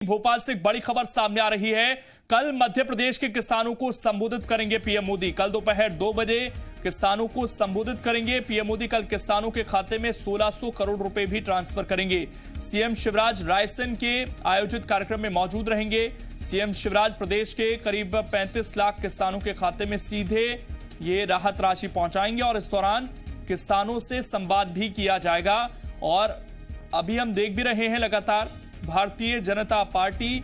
भोपाल से एक बड़ी खबर सामने आ रही है। कल मध्य प्रदेश के किसानों को संबोधित करेंगे पीएम मोदी। कल दोपहर 2 बजे किसानों को संबोधित करेंगे पीएम मोदी। कल किसानों के खाते में 1600 करोड़ रुपए भी ट्रांसफर करेंगे। सीएम शिवराज रायसेन के आयोजित कार्यक्रम में मौजूद रहेंगे। सीएम शिवराज प्रदेश के करीब 35 लाख किसानों के खाते में सीधे ये राहत राशि पहुंचाएंगे और इस दौरान किसानों से संवाद भी किया जाएगा। और अभी हम देख भी रहे हैं लगातार भारतीय जनता पार्टी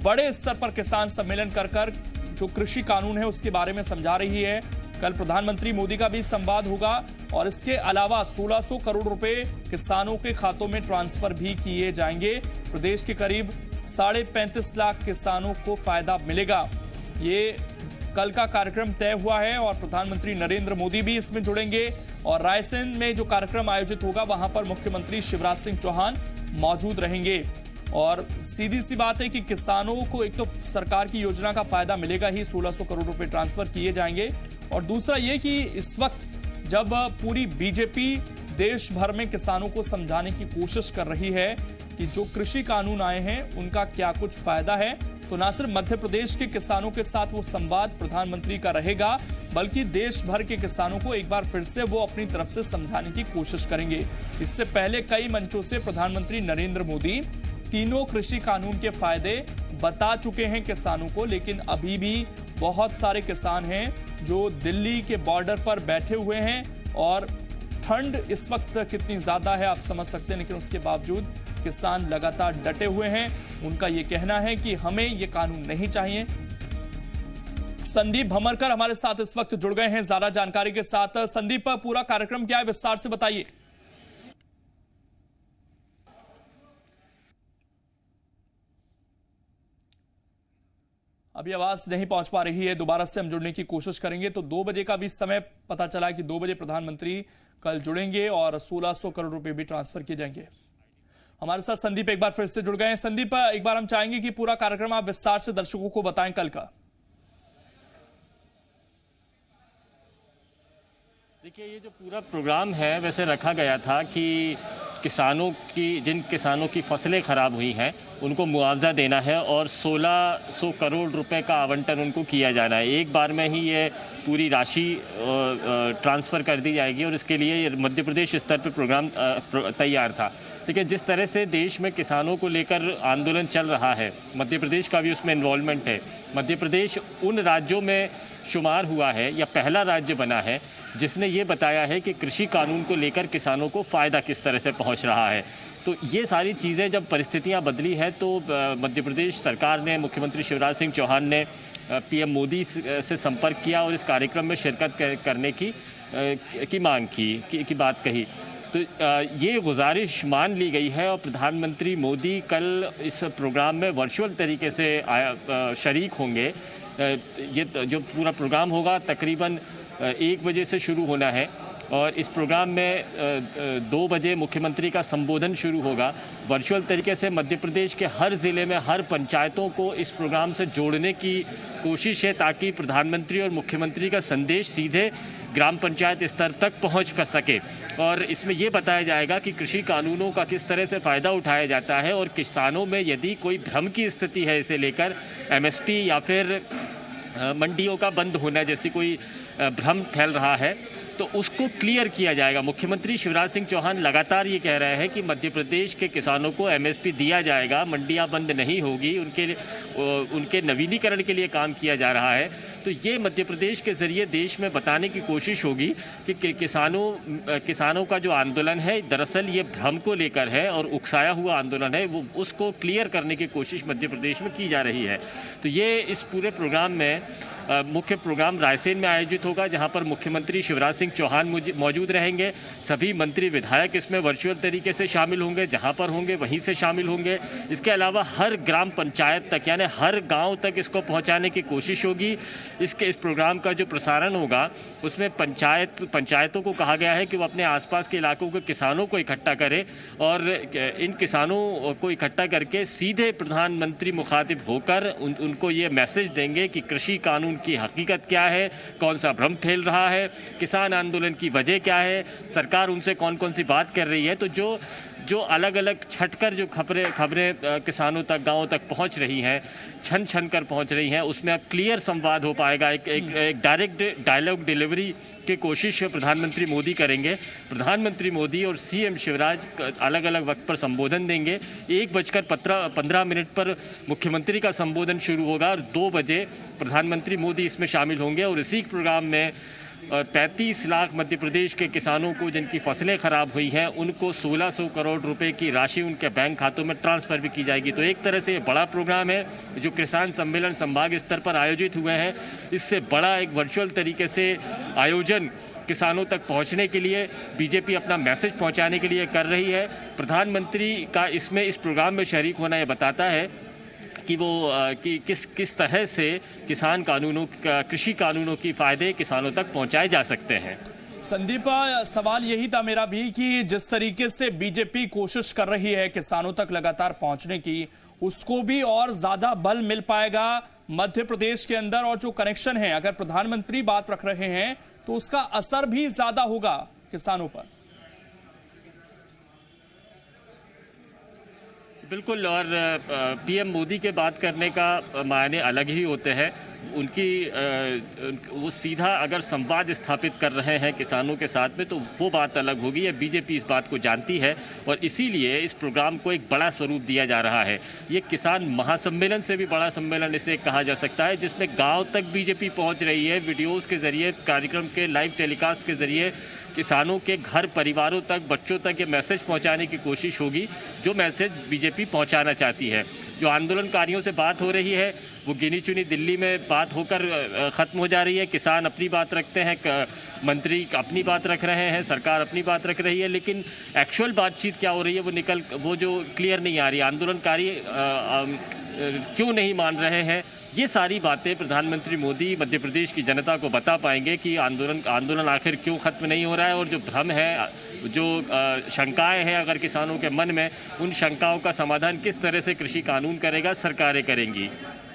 बड़े स्तर पर किसान सम्मेलन कर जो कृषि कानून है उसके बारे में समझा रही है। कल प्रधानमंत्री मोदी का भी संवाद होगा और इसके अलावा 1600 करोड़ रुपए किसानों के खातों में ट्रांसफर भी किए जाएंगे। प्रदेश के करीब 35.5 लाख किसानों को फायदा मिलेगा। ये कल का कार्यक्रम तय हुआ है और प्रधानमंत्री नरेंद्र मोदी भी इसमें जुड़ेंगे। और रायसेन में जो कार्यक्रम आयोजित होगा वहां पर मुख्यमंत्री शिवराज सिंह चौहान मौजूद रहेंगे। और सीधी सी बात है कि किसानों को एक तो सरकार की योजना का फायदा मिलेगा ही, 1600 करोड़ रुपए ट्रांसफर किए जाएंगे। और दूसरा ये कि इस वक्त जब पूरी बीजेपी देश भर में किसानों को समझाने की कोशिश कर रही है कि जो कृषि कानून आए हैं उनका क्या कुछ फायदा है, तो ना सिर्फ मध्य प्रदेश के किसानों के साथ वो संवाद प्रधानमंत्री का रहेगा, बल्कि देश भर के किसानों को एक बार फिर से वो अपनी तरफ से समझाने की कोशिश करेंगे। इससे पहले कई मंचों से प्रधानमंत्री नरेंद्र मोदी तीनों कृषि कानून के फायदे बता चुके हैं किसानों को, लेकिन अभी भी बहुत सारे किसान हैं जो दिल्ली के बॉर्डर पर बैठे हुए हैं और ठंड इस वक्त कितनी ज्यादा है आप समझ सकते हैं, लेकिन उसके बावजूद किसान लगातार डटे हुए हैं। उनका यह कहना है कि हमें यह कानून नहीं चाहिए। संदीप भमरकर हमारे साथ इस वक्त जुड़ गए हैं ज्यादा जानकारी के साथ। संदीप, पूरा कार्यक्रम क्या है, विस्तार से बताइए। अभी आवाज नहीं पहुंच पा रही है, दोबारा से हम जुड़ने की कोशिश करेंगे। तो 2 बजे का भी समय पता चला कि 2 बजे प्रधानमंत्री कल जुड़ेंगे और 1600 करोड़ रुपए भी ट्रांसफर किए जाएंगे। हमारे साथ संदीप एक बार फिर से जुड़ गए हैं। संदीप, एक बार हम चाहेंगे कि पूरा कार्यक्रम आप विस्तार से दर्शकों को बताएं कल का। देखिए, ये जो पूरा प्रोग्राम है वैसे रखा गया था कि जिन किसानों की फसलें ख़राब हुई हैं उनको मुआवजा देना है और 1600 करोड़ रुपए का आवंटन उनको किया जाना है। एक बार में ही ये पूरी राशि ट्रांसफ़र कर दी जाएगी और इसके लिए मध्य प्रदेश स्तर पर प्रोग्राम तैयार था। देखिए, जिस तरह से देश में किसानों को लेकर आंदोलन चल रहा है, मध्य प्रदेश का भी उसमें इन्वॉल्वमेंट है। मध्य प्रदेश उन राज्यों में शुमार हुआ है या पहला राज्य बना है जिसने ये बताया है कि कृषि कानून को लेकर किसानों को फ़ायदा किस तरह से पहुंच रहा है। तो ये सारी चीज़ें जब परिस्थितियां बदली है तो मध्य प्रदेश सरकार ने, मुख्यमंत्री शिवराज सिंह चौहान ने पीएम मोदी से संपर्क किया और इस कार्यक्रम में शिरकत करने की मांग की बात कही। तो ये गुजारिश मान ली गई है और प्रधानमंत्री मोदी कल इस प्रोग्राम में वर्चुअल तरीके से शरीक होंगे। ये जो पूरा प्रोग्राम होगा तकरीबन 1 बजे से शुरू होना है और इस प्रोग्राम में 2 बजे मुख्यमंत्री का संबोधन शुरू होगा। वर्चुअल तरीके से मध्य प्रदेश के हर ज़िले में हर पंचायतों को इस प्रोग्राम से जोड़ने की कोशिश है ताकि प्रधानमंत्री और मुख्यमंत्री का संदेश सीधे ग्राम पंचायत स्तर तक पहुंच कर सके। और इसमें ये बताया जाएगा कि कृषि कानूनों का किस तरह से फ़ायदा उठाया जाता है और किसानों में यदि कोई भ्रम की स्थिति है इसे लेकर, एमएसपी या फिर मंडियों का बंद होना जैसी कोई भ्रम फैल रहा है तो उसको क्लियर किया जाएगा। मुख्यमंत्री शिवराज सिंह चौहान लगातार ये कह रहे हैं कि मध्य प्रदेश के किसानों को एमएसपी दिया जाएगा, मंडियां बंद नहीं होगी, उनके नवीनीकरण के लिए काम किया जा रहा है। तो ये मध्य प्रदेश के ज़रिए देश में बताने की कोशिश होगी कि किसानों का जो आंदोलन है दरअसल ये भ्रम को लेकर है और उकसाया हुआ आंदोलन है, वो उसको क्लियर करने की कोशिश मध्य प्रदेश में की जा रही है। तो ये इस पूरे प्रोग्राम में मुख्य प्रोग्राम रायसेन में आयोजित होगा जहां पर मुख्यमंत्री शिवराज सिंह चौहान मौजूद रहेंगे। सभी मंत्री विधायक इसमें वर्चुअल तरीके से शामिल होंगे, जहां पर होंगे वहीं से शामिल होंगे। इसके अलावा हर ग्राम पंचायत तक यानी हर गांव तक इसको पहुंचाने की कोशिश होगी। इस प्रोग्राम का जो प्रसारण होगा उसमें पंचायतों को कहा गया है कि वो अपने आसपास के इलाकों के किसानों को इकट्ठा करें और इन किसानों को इकट्ठा करके सीधे प्रधानमंत्री मुखातिब होकर उनको ये मैसेज देंगे कि कृषि कानून की हकीकत क्या है, कौन सा भ्रम फैल रहा है, किसान आंदोलन की वजह क्या है, सरकार उनसे कौन कौन सी बात कर रही है। तो जो जो अलग अलग छटकर जो खबरें किसानों तक, गाँव तक पहुँच रही हैं, छन छन कर पहुँच रही हैं, उसमें अब क्लियर संवाद हो पाएगा। एक डायरेक्ट डायलॉग डिलीवरी की कोशिश प्रधानमंत्री मोदी करेंगे। प्रधानमंत्री मोदी और सीएम शिवराज अलग अलग वक्त पर संबोधन देंगे। 1:15 पर मुख्यमंत्री का संबोधन शुरू होगा और 2 बजे प्रधानमंत्री मोदी इसमें शामिल होंगे। और इसी प्रोग्राम में 35 लाख मध्य प्रदेश के किसानों को जिनकी फसलें खराब हुई हैं, उनको 1600 करोड़ रुपए की राशि उनके बैंक खातों में ट्रांसफ़र भी की जाएगी। तो एक तरह से ये बड़ा प्रोग्राम है जो किसान सम्मेलन संभाग स्तर पर आयोजित हुए हैं। इससे बड़ा एक वर्चुअल तरीके से आयोजन किसानों तक पहुंचने के लिए बीजेपी अपना मैसेज पहुंचाने के लिए कर रही है। प्रधानमंत्री का इसमें इस प्रोग्राम में शरीक होना ये बताता है कि वो किस तरह से कृषि कानूनों की फ़ायदे किसानों तक पहुंचाए जा सकते हैं। संदीप, सवाल यही था मेरा भी कि जिस तरीके से बीजेपी कोशिश कर रही है किसानों तक लगातार पहुंचने की, उसको भी और ज्यादा बल मिल पाएगा मध्य प्रदेश के अंदर, और जो कनेक्शन है, अगर प्रधानमंत्री बात रख रहे हैं तो उसका असर भी ज्यादा होगा किसानों पर। बिल्कुल, और पीएम मोदी के बात करने का मायने अलग ही होते हैं। वो सीधा अगर संवाद स्थापित कर रहे हैं किसानों के साथ में, तो वो बात अलग होगी। ये बीजेपी इस बात को जानती है और इसीलिए इस प्रोग्राम को एक बड़ा स्वरूप दिया जा रहा है। ये किसान महासम्मेलन से भी बड़ा सम्मेलन इसे कहा जा सकता है, जिसमें गांव तक बीजेपी पहुंच रही है। वीडियोज़ के ज़रिए, कार्यक्रम के लाइव टेलीकास्ट के ज़रिए किसानों के घर, परिवारों तक, बच्चों तक ये मैसेज पहुंचाने की कोशिश होगी, जो मैसेज बीजेपी पहुंचाना चाहती है। जो आंदोलनकारियों से बात हो रही है वो गिनी चुनी दिल्ली में बात होकर ख़त्म हो जा रही है। किसान अपनी बात रखते हैं, मंत्री अपनी बात रख रहे हैं, सरकार अपनी बात रख रही है, लेकिन एक्चुअल बातचीत क्या हो रही है वो जो क्लियर नहीं आ रही। आंदोलनकारी क्यों नहीं मान रहे हैं, ये सारी बातें प्रधानमंत्री मोदी मध्य प्रदेश की जनता को बता पाएंगे कि आंदोलन आखिर क्यों ख़त्म नहीं हो रहा है, और जो भ्रम है, जो शंकाएं हैं अगर किसानों के मन में, उन शंकाओं का समाधान किस तरह से कृषि कानून करेगा, सरकारें करेंगी।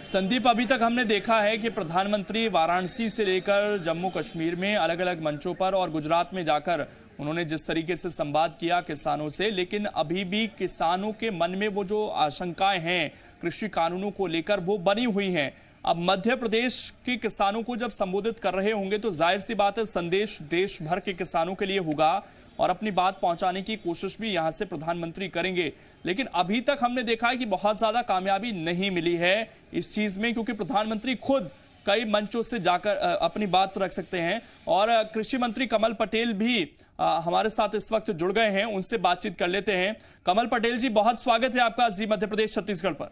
संदीप, अभी तक हमने देखा है कि प्रधानमंत्री वाराणसी से लेकर जम्मू कश्मीर में अलग अलग मंचों पर और गुजरात में जाकर उन्होंने जिस तरीके से संवाद किया किसानों से, लेकिन अभी भी किसानों के मन में वो जो आशंकाएं हैं कृषि कानूनों को लेकर वो बनी हुई हैं। अब मध्य प्रदेश के किसानों को जब संबोधित कर रहे होंगे तो जाहिर सी बात है संदेश देश भर के किसानों के लिए होगा और अपनी बात पहुंचाने की कोशिश भी यहां से प्रधानमंत्री करेंगे। लेकिन अभी तक हमने देखा है कि बहुत ज्यादा कामयाबी नहीं मिली है इस चीज में, क्योंकि प्रधानमंत्री खुद कई मंचों से जाकर अपनी बात रख सकते हैं। और कृषि मंत्री कमल पटेल भी हमारे साथ इस वक्त जुड़ गए हैं, उनसे बातचीत कर लेते हैं। कमल पटेल जी, बहुत स्वागत है आपका जी मध्य प्रदेश छत्तीसगढ़ पर।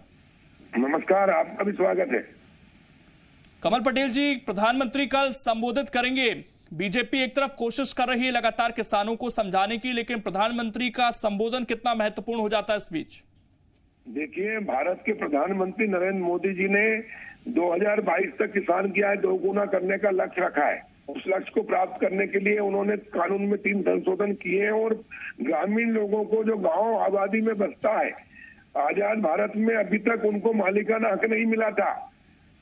नमस्कार, आपका भी स्वागत है। कमल पटेल जी, प्रधानमंत्री कल संबोधित करेंगे। बीजेपी एक तरफ कोशिश कर रही है लगातार किसानों को समझाने की, लेकिन प्रधानमंत्री का संबोधन कितना महत्वपूर्ण हो जाता है इस बीच? देखिए, भारत के प्रधानमंत्री नरेंद्र मोदी जी ने 2022 तक किसान की आय 2 गुना करने का लक्ष्य रखा है। उस लक्ष्य को प्राप्त करने के लिए उन्होंने कानून में 3 संशोधन किए हैं और ग्रामीण लोगों को जो गांव आबादी में बसता है, आजाद भारत में अभी तक उनको मालिकाना हक नहीं मिला था।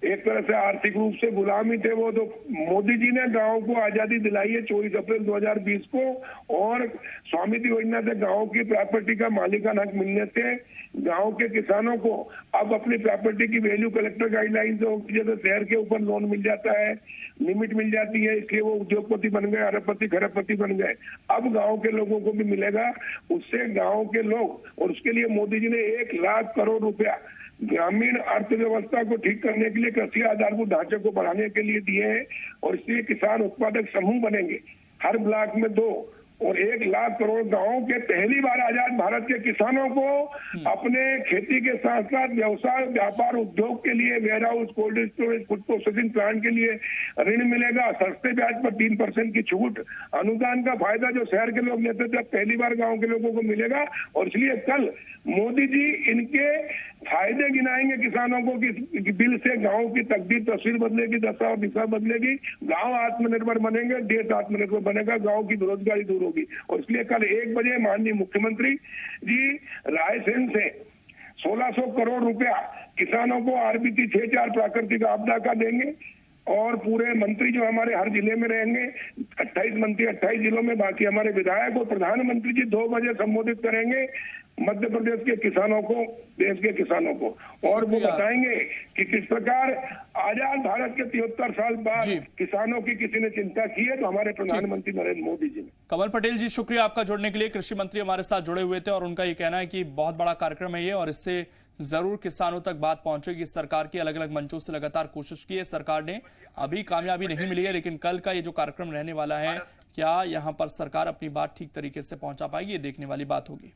एक तरह से आर्थिक रूप से गुलामी थे वो। तो मोदी जी ने गांव को आजादी दिलाई है 24 अप्रैल 2020 को, और स्वामित्व योजना से गांव की प्रॉपर्टी का मालिकाना हक मिलने से गांव के किसानों को अब अपनी प्रॉपर्टी की वैल्यू कलेक्टर गाइडलाइन से होगी, जैसे शहर के ऊपर लोन मिल जाता है, लिमिट मिल जाती है, इसलिए वो उद्योगपति बन गए, अरबपति खरबपति बन गए। अब गांव के लोगों को भी मिलेगा, उससे गांव के लोग, और उसके लिए मोदी जी ने 1 लाख करोड़ रुपया ग्रामीण अर्थव्यवस्था को ठीक करने के लिए, कृषि आधारभूत ढांचे को बढ़ाने के लिए दिए हैं। और इसलिए किसान उत्पादक समूह बनेंगे, हर ब्लॉक में 2, और 1 लाख करोड़ गांवों के पहली बार आजाद भारत के किसानों को अपने खेती के साथ साथ व्यवसाय, व्यापार, उद्योग के लिए warehouse, cold storage, food processing plant के लिए ऋण मिलेगा। सस्ते ब्याज पर 3% की छूट, अनुदान का फायदा जो शहर के लोग लेते थे, पहली बार गाँव के लोगों को मिलेगा। और इसलिए कल मोदी जी इनके फायदे गिनाएंगे किसानों को कि बिल से गांव की तकदीर, तस्वीर बदलेगी, दशा और दिशा बदलेगी, गांव आत्मनिर्भर बनेंगे, देश आत्मनिर्भर बनेगा, गांव की बेरोजगारी दूर होगी। और इसलिए कल 1 बजे माननीय मुख्यमंत्री जी रायसेन से 1600 करोड़ रुपया किसानों को आरबीटी 6-4 प्राकृतिक आपदा का देंगे। और पूरे मंत्री जो हमारे हर जिले में रहेंगे, 28 मंत्री 28 जिलों में, बाकी हमारे विधायक और प्रधानमंत्री जी 2 बजे संबोधित करेंगे मध्य प्रदेश के किसानों को, देश के किसानों को, और वो बताएंगे कि किस प्रकार आजाद भारत के 73 साल बाद किसानों की किसी ने चिंता की है तो हमारे प्रधानमंत्री नरेंद्र मोदी जी ने। कमल पटेल जी, शुक्रिया आपका जुड़ने के लिए। कृषि मंत्री हमारे साथ जुड़े हुए थे और उनका ये कहना है कि बहुत बड़ा कार्यक्रम है ये और इससे जरूर किसानों तक बात पहुंचेगी। सरकार की अलग अलग मंचों से लगातार कोशिश की है सरकार ने, अभी कामयाबी नहीं मिली है, लेकिन कल का ये जो कार्यक्रम रहने वाला है, क्या यहां पर सरकार अपनी बात ठीक तरीके से पहुंचा पाएगी, ये देखने वाली बात होगी।